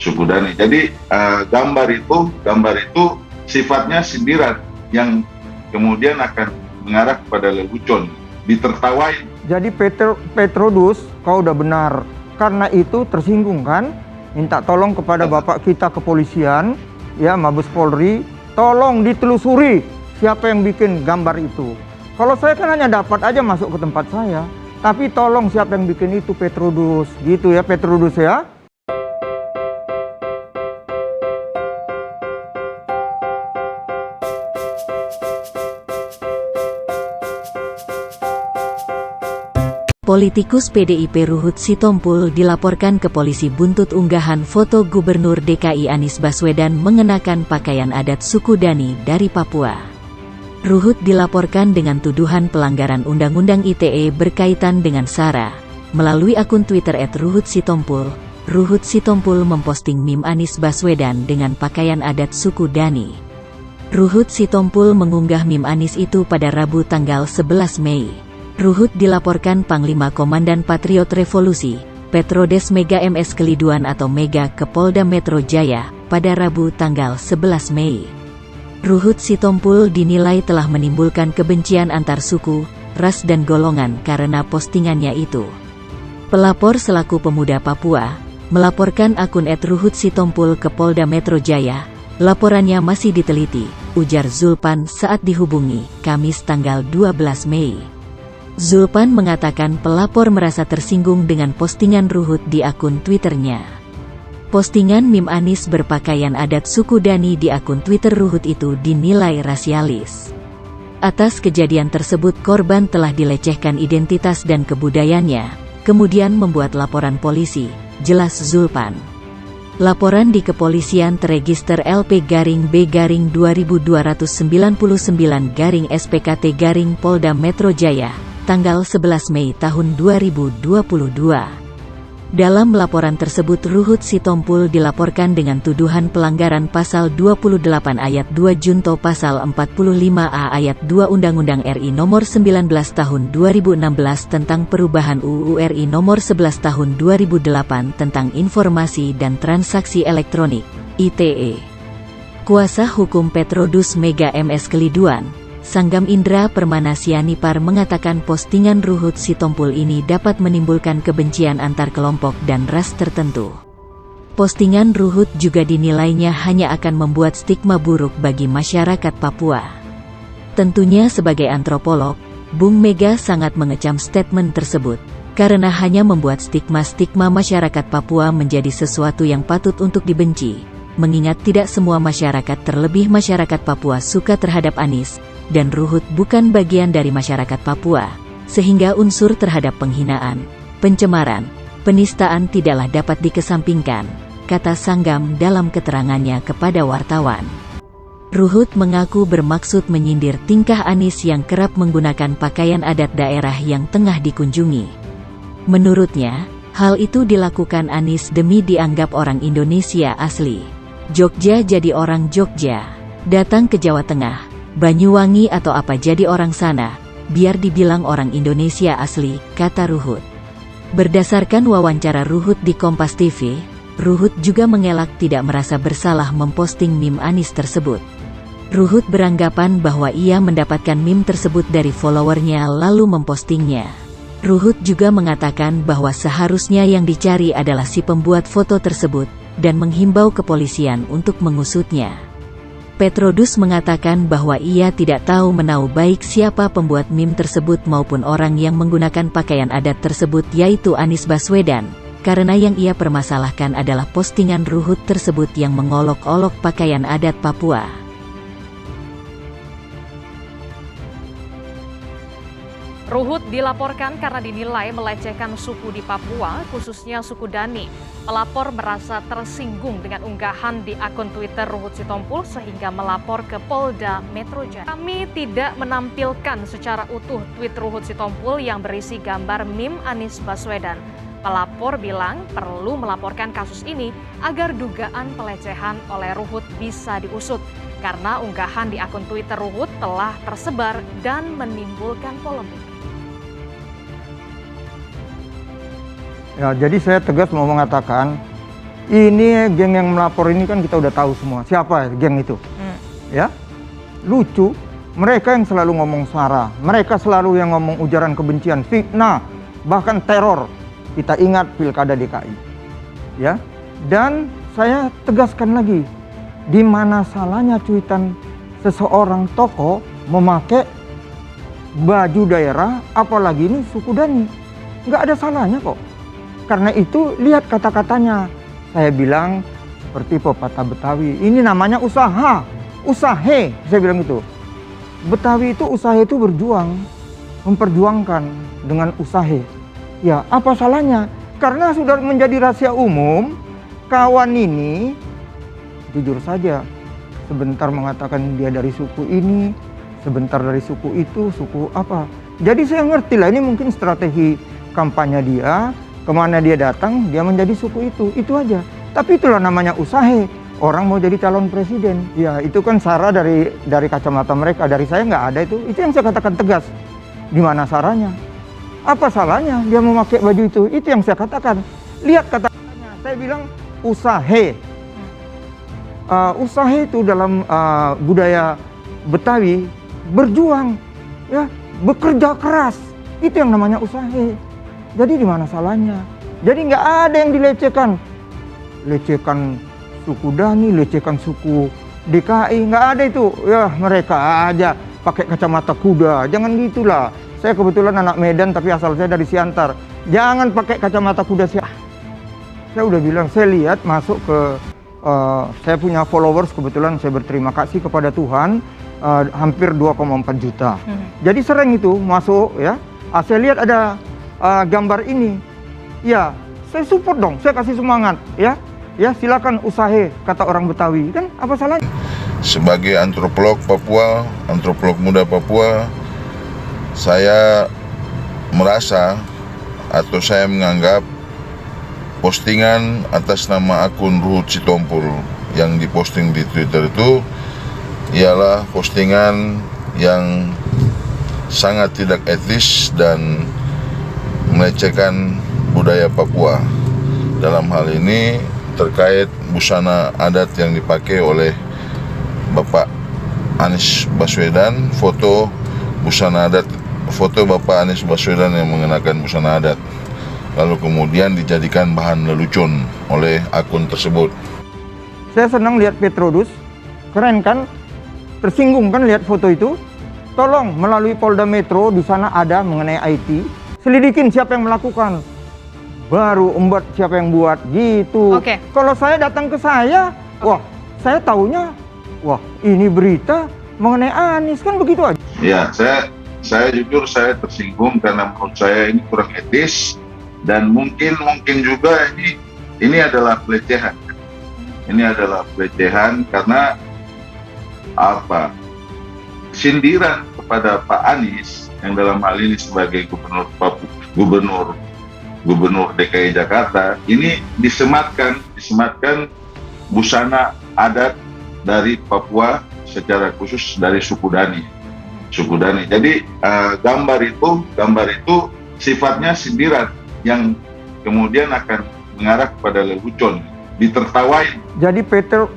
suku Dani. Jadi gambar itu sifatnya sindiran yang kemudian akan mengarah kepada lelucon, ditertawain. Jadi Petrodius, kau udah benar. Karena itu tersinggung kan? Minta tolong kepada bapak kita kepolisian, ya Mabes Polri, tolong ditelusuri siapa yang bikin gambar itu. Kalau saya kan hanya dapat aja masuk ke tempat saya. Tapi tolong siapa yang bikin itu Petrodius. Gitu ya Petrodius ya. Politikus PDIP Ruhut Sitompul dilaporkan ke polisi buntut unggahan foto Gubernur DKI Anies Baswedan mengenakan pakaian adat suku Dani dari Papua. Ruhut dilaporkan dengan tuduhan pelanggaran Undang-Undang ITE berkaitan dengan SARA. Melalui akun Twitter @RuhutSitompul, Ruhut Sitompul memposting meme Anies Baswedan dengan pakaian adat suku Dani. Ruhut Sitompul mengunggah meme Anies itu pada Rabu tanggal 11 Mei. Ruhut dilaporkan Panglima Komandan Patriot Revolusi, Petrodes Mega MS Keliduan atau Mega ke Polda Metro Jaya, pada Rabu tanggal 11 Mei. Ruhut Sitompul dinilai telah menimbulkan kebencian antar suku, ras dan golongan karena postingannya itu. Pelapor selaku pemuda Papua, melaporkan akun @RuhutSitompul ke Polda Metro Jaya. Laporannya masih diteliti, ujar Zulpan saat dihubungi, Kamis tanggal 12 Mei. Zulpan mengatakan pelapor merasa tersinggung dengan postingan Ruhut di akun Twitternya. Postingan meme Anies berpakaian adat suku Dani di akun Twitter Ruhut itu dinilai rasialis. Atas kejadian tersebut korban telah dilecehkan identitas dan kebudayaannya, kemudian membuat laporan polisi, jelas Zulpan. Laporan di kepolisian terregister LP-2299-SPKT- Polda Metro Jaya, tanggal 11 Mei tahun 2022. Dalam laporan tersebut Ruhut Sitompul dilaporkan dengan tuduhan pelanggaran Pasal 28 Ayat 2 Junto Pasal 45A Ayat 2 Undang-Undang RI Nomor 19 Tahun 2016 tentang perubahan UU RI Nomor 11 Tahun 2008 tentang Informasi dan Transaksi Elektronik, ITE. Kuasa hukum Petrodius Mega MS Keliduan, Sanggam Indra Permana Sianipar mengatakan postingan Ruhut Sitompul ini dapat menimbulkan kebencian antar kelompok dan ras tertentu. Postingan Ruhut juga dinilainya hanya akan membuat stigma buruk bagi masyarakat Papua. Tentunya sebagai antropolog, Bung Mega sangat mengecam statement tersebut, karena hanya membuat stigma-stigma masyarakat Papua menjadi sesuatu yang patut untuk dibenci, mengingat tidak semua masyarakat terlebih masyarakat Papua suka terhadap Anies, dan Ruhut bukan bagian dari masyarakat Papua, sehingga unsur terhadap penghinaan, pencemaran, penistaan tidaklah dapat dikesampingkan, kata Sanggam dalam keterangannya kepada wartawan. Ruhut mengaku bermaksud menyindir tingkah Anies yang kerap menggunakan pakaian adat daerah yang tengah dikunjungi. Menurutnya, hal itu dilakukan Anies demi dianggap orang Indonesia asli. Jogja jadi orang Jogja, datang ke Jawa Tengah, Banyuwangi atau apa jadi orang sana, biar dibilang orang Indonesia asli, kata Ruhut. Berdasarkan wawancara Ruhut di Kompas TV, Ruhut juga mengelak tidak merasa bersalah memposting meme Anies tersebut. Ruhut beranggapan bahwa ia mendapatkan meme tersebut dari followernya lalu mempostingnya. Ruhut juga mengatakan bahwa seharusnya yang dicari adalah si pembuat foto tersebut, dan menghimbau kepolisian untuk mengusutnya. Petrodius mengatakan bahwa ia tidak tahu menau baik siapa pembuat meme tersebut maupun orang yang menggunakan pakaian adat tersebut yaitu Anies Baswedan, karena yang ia permasalahkan adalah postingan Ruhut tersebut yang mengolok-olok pakaian adat Papua. Ruhut dilaporkan karena dinilai melecehkan suku di Papua, khususnya suku Dani. Pelapor merasa tersinggung dengan unggahan di akun Twitter Ruhut Sitompul sehingga melapor ke Polda Metro Jaya. Kami tidak menampilkan secara utuh tweet Ruhut Sitompul yang berisi gambar meme Anies Baswedan. Pelapor bilang perlu melaporkan kasus ini agar dugaan pelecehan oleh Ruhut bisa diusut, karena unggahan di akun Twitter Ruhut telah tersebar dan menimbulkan polemik. Ya, jadi saya tegas mau mengatakan Ini geng yang melapor ini kan kita udah tahu semua siapa geng itu. Ya, lucu. Mereka yang selalu ngomong sara, mereka selalu yang ngomong ujaran kebencian, fitnah, bahkan teror. Kita ingat Pilkada DKI. Ya. Dan saya tegaskan lagi, di mana salahnya cuitan seseorang tokoh memakai baju daerah, apalagi ini suku Dani. Nggak ada salahnya kok. Karena itu lihat kata-katanya. Saya bilang seperti pepatah Betawi, ini namanya usaha, usahe, saya bilang itu. Betawi itu usaha itu berjuang, memperjuangkan dengan usahe. Ya, apa salahnya? Karena sudah menjadi rahasia umum, kawan ini jujur saja sebentar mengatakan dia dari suku ini, sebentar dari suku itu, suku apa. Jadi saya ngerti lah, ini mungkin strategi kampanye dia, kemana dia datang, dia menjadi suku itu aja. Tapi itulah namanya usahe. Orang mau jadi calon presiden, ya itu kan sara dari kacamata mereka. Dari saya nggak ada itu. Itu yang saya katakan tegas. Di mana saranya? Apa salahnya dia memakai baju itu? Itu yang saya katakan. Lihat kata-katanya. Saya bilang usahe. Usahe itu dalam budaya Betawi berjuang, ya bekerja keras. Itu yang namanya usahe. Jadi di mana salahnya? Jadi nggak ada yang dilecehkan. Lecehkan suku Dani, lecehkan suku DKI, nggak ada itu. Ya mereka aja pakai kacamata kuda, jangan gitulah. Saya kebetulan anak Medan tapi asal saya dari Siantar. Jangan pakai kacamata kuda. Saya udah bilang, saya lihat masuk ke, saya punya followers kebetulan, saya berterima kasih kepada Tuhan, hampir 2,4 juta. Jadi sering itu masuk ya, saya lihat ada gambar ini, ya saya support dong, saya kasih semangat ya. Ya silakan usahe, kata orang Betawi, kan apa salahnya? Sebagai antropolog Papua, antropolog muda Papua, saya merasa atau saya menganggap postingan atas nama akun Ruhut Sitompul yang diposting di Twitter itu ialah postingan yang sangat tidak etis dan melecehkan budaya Papua. Dalam hal ini terkait busana adat yang dipakai oleh Bapak Anies Baswedan, foto busana adat, foto Bapak Anies Baswedan yang mengenakan busana adat, lalu kemudian dijadikan bahan lelucon oleh akun tersebut. Saya senang lihat Petrodus, keren kan? Tersinggung kan lihat foto itu? Tolong melalui Polda Metro, di sana ada mengenai IT, selidikin siapa yang melakukan. Baru embat siapa yang buat gitu. Oke. Kalau saya datang ke saya, wah saya taunya, wah ini berita mengenai Anies, kan begitu aja. Ya, saya jujur saya tersinggung karena menurut saya ini kurang etis dan mungkin juga ini adalah pelecehan. Ini adalah pelecehan karena apa? Sindiran kepada Pak Anies yang dalam hal ini sebagai Gubernur DKI Jakarta ini disematkan busana adat dari Papua, secara khusus dari suku Dani. Jadi gambar itu sifatnya sindiran yang kemudian akan mengarah kepada lelucon, ditertawain. Jadi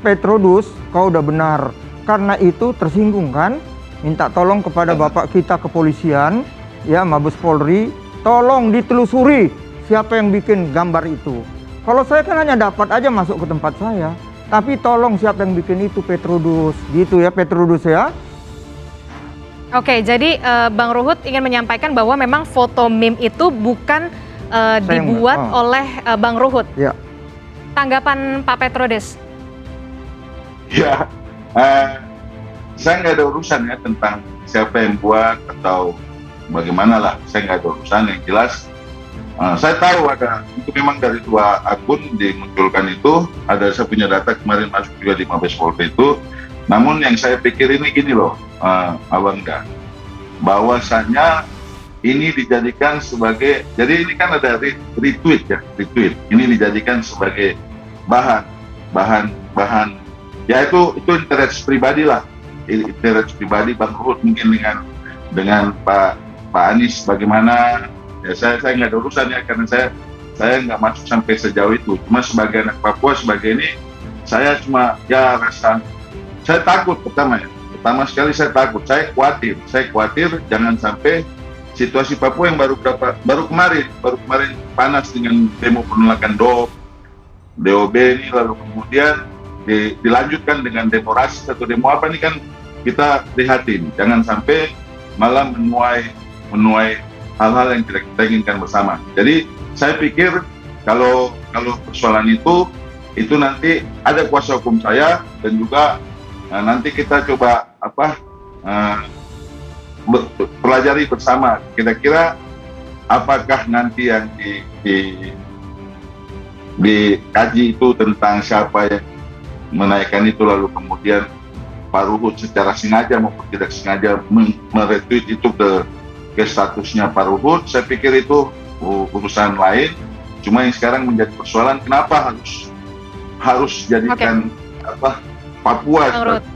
Petrodus, kau udah benar. Karena itu tersinggung kan? Minta tolong kepada Bapak kita kepolisian, ya Mabes Polri, tolong ditelusuri siapa yang bikin gambar itu. Kalau saya kan hanya dapat aja masuk ke tempat saya. Tapi tolong siapa yang bikin itu Petrodus. Gitu ya Petrodus ya. Oke, jadi Bang Ruhut ingin menyampaikan bahwa memang foto meme itu bukan dibuat oleh Bang Ruhut. Ya. Tanggapan Pak Petrodus? Ya, saya nggak ada urusan ya tentang siapa yang buat atau bagaimana lah. Saya nggak ada urusan, yang jelas saya tahu ada, itu memang dari 2 akun dimunculkan itu, ada saya punya data kemarin masuk juga di Mabes Polri itu. Namun yang saya pikir ini gini loh, Abang Da, bahwasanya ini dijadikan sebagai, jadi ini kan ada retweet. Ini dijadikan sebagai bahan, ya itu interest pribadi lah, interest pribadi Bang Ruhut mungkin dengan Pak Anies bagaimana. Ya, saya nggak ada urusan ya, karena saya nggak masuk sampai sejauh itu. Cuma sebagai anak Papua, sebagai ini, saya cuma ya rasa, saya takut pertama ya. Pertama sekali saya takut, saya khawatir jangan sampai situasi Papua yang baru kemarin panas dengan demo penolakan DOB ini, lalu kemudian dilanjutkan dengan demo rasis atau demo apa ini, kan kita prihatin, jangan sampai malah menuai hal-hal yang tidak kita inginkan bersama. Jadi saya pikir kalau persoalan itu nanti ada kuasa hukum saya, dan juga nanti kita coba pelajari bersama kira-kira apakah nanti yang dikaji itu tentang siapa yang menaikkan itu, lalu kemudian Pak Ruhut secara sengaja maupun tidak sengaja meretweet itu ke statusnya Pak Ruhut. Saya pikir itu urusan lain. Cuma yang sekarang menjadi persoalan, kenapa harus jadikan Papua sebagai